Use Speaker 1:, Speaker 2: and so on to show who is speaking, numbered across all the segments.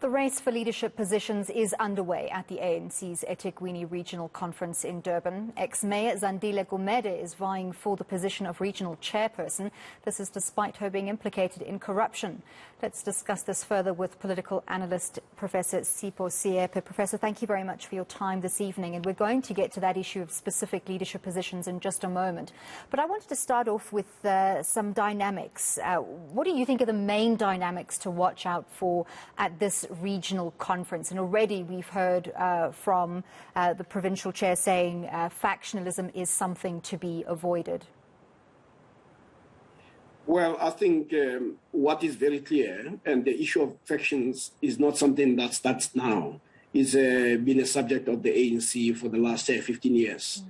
Speaker 1: The race for leadership positions is underway at the ANC's eThekwini Regional Conference in Durban. Ex-Mayor Zandile Gumede is vying for the position of regional chairperson. This is despite her being implicated in corruption. Let's discuss this further with political analyst Professor Sipho Seepe. Professor, thank you very much for your time this evening, and we're going to get to that issue of specific leadership positions in just a moment. But I wanted to start off with some dynamics. What do you think are the main dynamics to watch out for at this regional conference? And already we've heard from the provincial chair saying factionalism is something to be avoided.
Speaker 2: Well, I think what is very clear, and the issue of factions is not something that starts now. It's been a subject of the ANC for the last 15 years.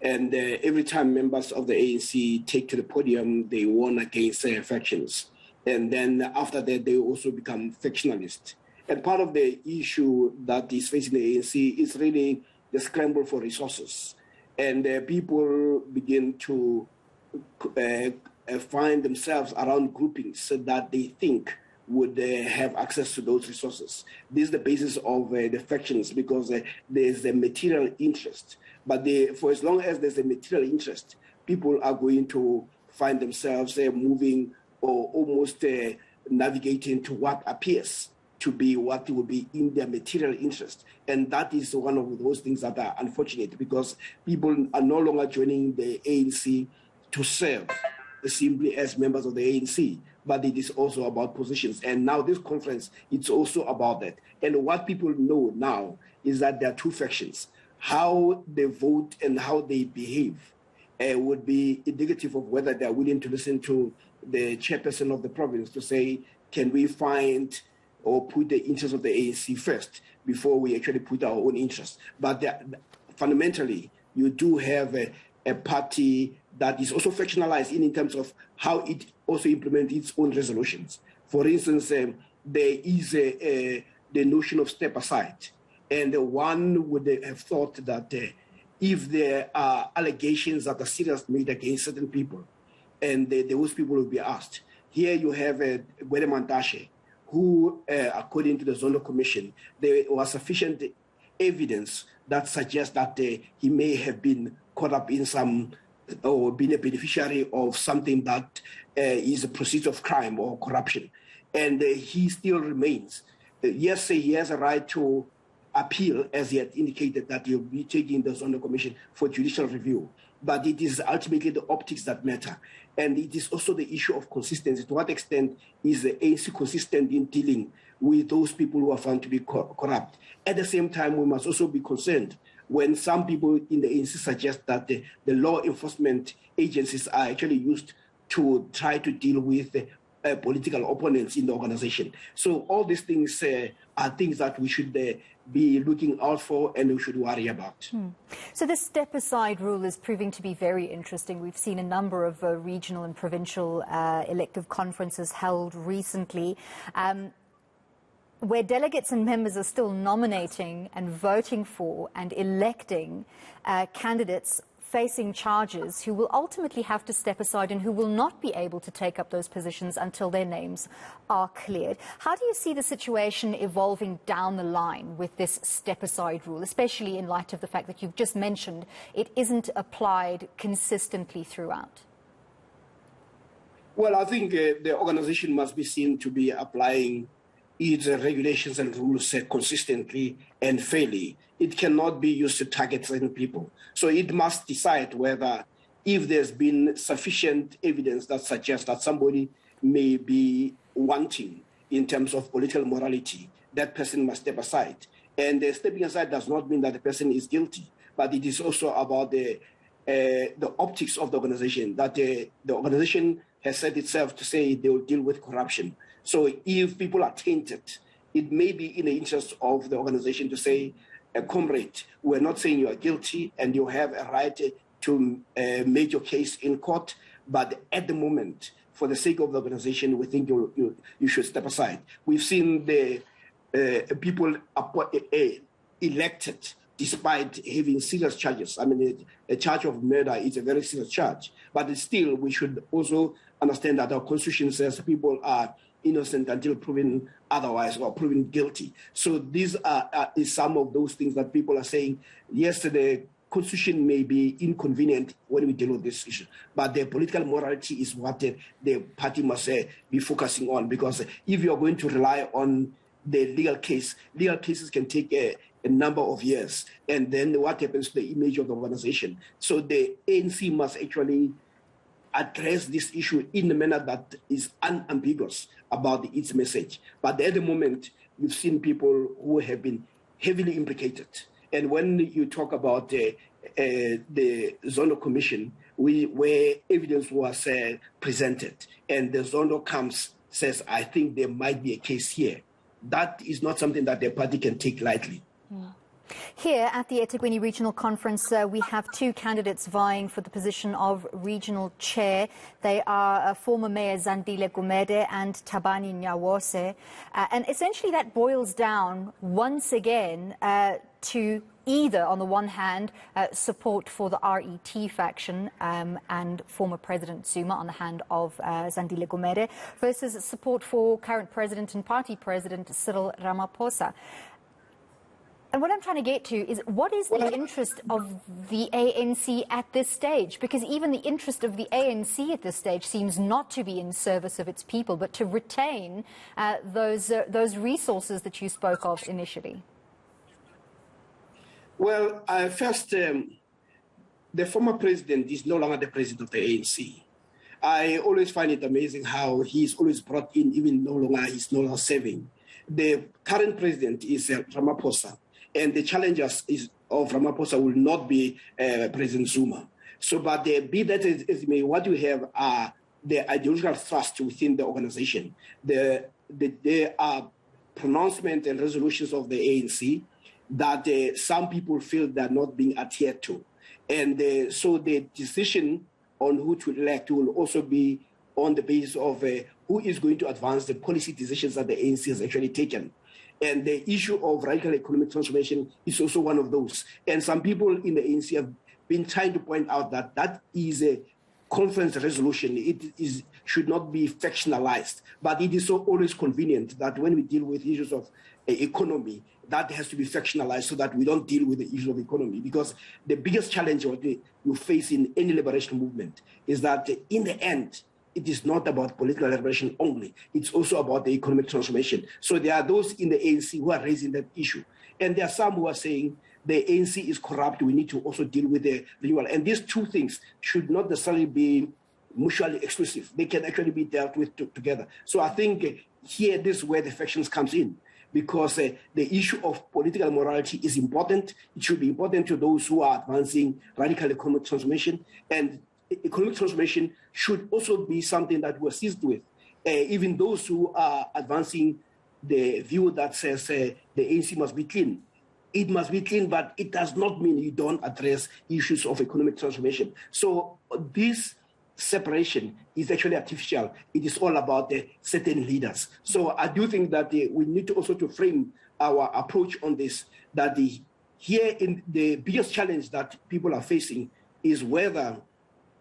Speaker 2: And every time members of the ANC take to the podium, they warn against factions. And then after that, they also become factionalists. And part of the issue that is facing the ANC is really the scramble for resources. And people begin to find themselves around groupings so that they think would have access to those resources. This is the basis of the factions, because there's a material interest. But for as long as there's a material interest, people are going to find themselves moving or almost navigating to what appears to be what would be in their material interest. And that is one of those things that are unfortunate, because people are no longer joining the ANC to serve simply as members of the ANC, but it is also about positions. And now this conference, it's also about that. And what people know now is that there are two factions. How they vote and how they behave would be indicative of whether they are willing to listen to the chairperson of the province to say, can we find or put the interests of the ANC first before we actually put our own interests. But fundamentally, you do have a party that is also factionalized in terms of how it also implements its own resolutions. For instance, there is the notion of step aside. And one would have thought that if there are allegations that are seriously made against certain people, and those people will be asked. Here you have Gwede Mantashe, who, according to the Zondo Commission, there was sufficient evidence that suggests that he may have been caught up in some, or been a beneficiary of something that is a proceeds of crime or corruption. And he still remains. Yes, he has a right to appeal, as he had indicated that he'll be taking the Zondo Commission for judicial review. But it is ultimately the optics that matter. And it is also the issue of consistency. To what extent is the ANC consistent in dealing with those people who are found to be corrupt? At the same time, we must also be concerned when some people in the ANC suggest that the law enforcement agencies are actually used to try to deal with political opponents in the organization. So all these things are things that we should be looking out for and we should worry about.
Speaker 1: So this step-aside rule is proving to be very interesting. We've seen a number of regional and provincial elective conferences held recently, where delegates and members are still nominating and voting for and electing candidates facing charges who will ultimately have to step aside and who will not be able to take up those positions until their names are cleared. How do you see the situation evolving down the line with this step-aside rule, especially in light of the fact that you've just mentioned it isn't applied consistently throughout?
Speaker 2: Well, I think the organization must be seen to be applying its regulations and rules consistently and fairly. It cannot be used to target certain people. So it must decide whether, if there's been sufficient evidence that suggests that somebody may be wanting in terms of political morality, that person must step aside. And stepping aside does not mean that the person is guilty, but it is also about the optics of the organization, that the organization has set itself to say they will deal with corruption. So if people are tainted, it may be in the interest of the organization to say, comrade, we're not saying you are guilty and you have a right to make your case in court, but at the moment, for the sake of the organization, we think you should step aside. We've seen the people elected despite having serious charges. I mean, a charge of murder is a very serious charge, but still we should also understand that our constitution says people are innocent until proven otherwise or proven guilty. So these is some of those things that people are saying. Yes, the constitution may be inconvenient when we deal with this issue, but the political morality is what the party must be focusing on, because if you're going to rely on the legal cases can take a number of years, and then what happens to the image of the organization? So the ANC must actually address this issue in a manner that is unambiguous about its message. But at the moment, you've seen people who have been heavily implicated. And when you talk about the Zondo Commission, where evidence was presented, and the Zondo says, I think there might be a case here, that is not something that the party can take lightly.
Speaker 1: Yeah. Here at the eThekwini Regional Conference, we have two candidates vying for the position of regional chair. They are former Mayor Zandile Gumede and Thabani Nyawose. And essentially that boils down once again to either, on the one hand, support for the RET faction and former President Zuma on the hand of Zandile Gumede, versus support for current President and Party President Cyril Ramaphosa. And what I'm trying to get to is, what is the interest of the ANC at this stage? Because even the interest of the ANC at this stage seems not to be in service of its people, but to retain those resources that you spoke of initially.
Speaker 2: Well, first, the former president is no longer the president of the ANC. I always find it amazing how he's always brought in, even he's no longer serving. The current president is Ramaphosa. And the challengers of Ramaphosa will not be President Zuma. So, but be that as may, what you have are the ideological thrust within the organization. There are pronouncements and resolutions of the ANC that some people feel they're not being adhered to. And so the decision on who to elect will also be on the basis of who is going to advance the policy decisions that the ANC has actually taken. And the issue of radical economic transformation is also one of those. And some people in the ANC have been trying to point out that that is a conference resolution. It should not be factionalized. But it is so always convenient that when we deal with issues of economy, that has to be factionalized so that we don't deal with the issue of economy. Because the biggest challenge you face in any liberation movement is that in the end, it is not about political liberation only. It's also about the economic transformation. So there are those in the ANC who are raising that issue. And there are some who are saying the ANC is corrupt. We need to also deal with the renewal. And these two things should not necessarily be mutually exclusive. They can actually be dealt with together. So I think here, this is where the factions comes in, because the issue of political morality is important. It should be important to those who are advancing radical economic transformation. And economic transformation should also be something that we're seized with. Even those who are advancing the view that says the ANC must be clean. It must be clean, but it does not mean you don't address issues of economic transformation. So this separation is actually artificial. It is all about certain leaders. So I do think that we need to also to frame our approach on this, that here in the biggest challenge that people are facing is whether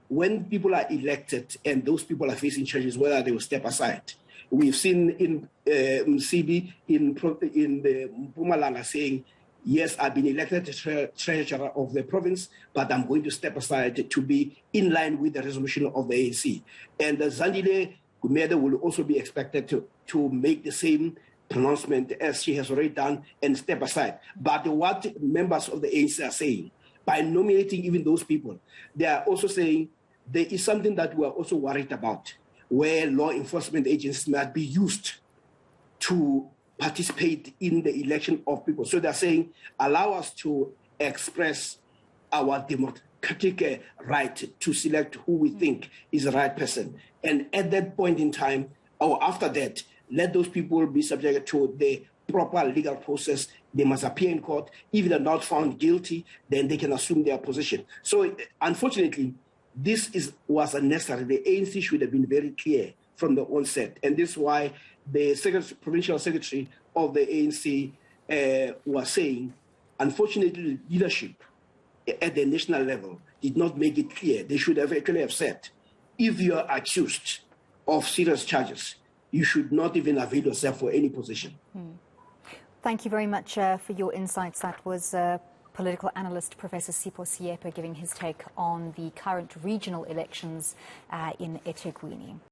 Speaker 2: when people are elected and those people are facing challenges, whether they will step aside. We've seen in Msibi, in the Mpumalanga saying, yes, I've been elected treasurer of the province, but I'm going to step aside to be in line with the resolution of the ANC. And Zandile Gumede will also be expected to make the same pronouncement as she has already done and step aside. But what members of the ANC are saying, by nominating even those people, they are also saying there is something that we are also worried about, where law enforcement agencies might be used to participate in the election of people. So they're saying, allow us to express our democratic right to select who we think is the right person. And at that point in time, or after that, let those people be subjected to the proper legal process. They must appear in court. If they're not found guilty, then they can assume their position. So unfortunately, this was unnecessary. The ANC should have been very clear from the onset. And this is why the provincial secretary of the ANC was saying, unfortunately, leadership at the national level did not make it clear. They should have actually have said, if you are accused of serious charges, you should not even avail yourself for any position.
Speaker 1: Thank you very much for your insights. That was political analyst Professor Sipho Seepe giving his take on the current regional elections in eThekwini.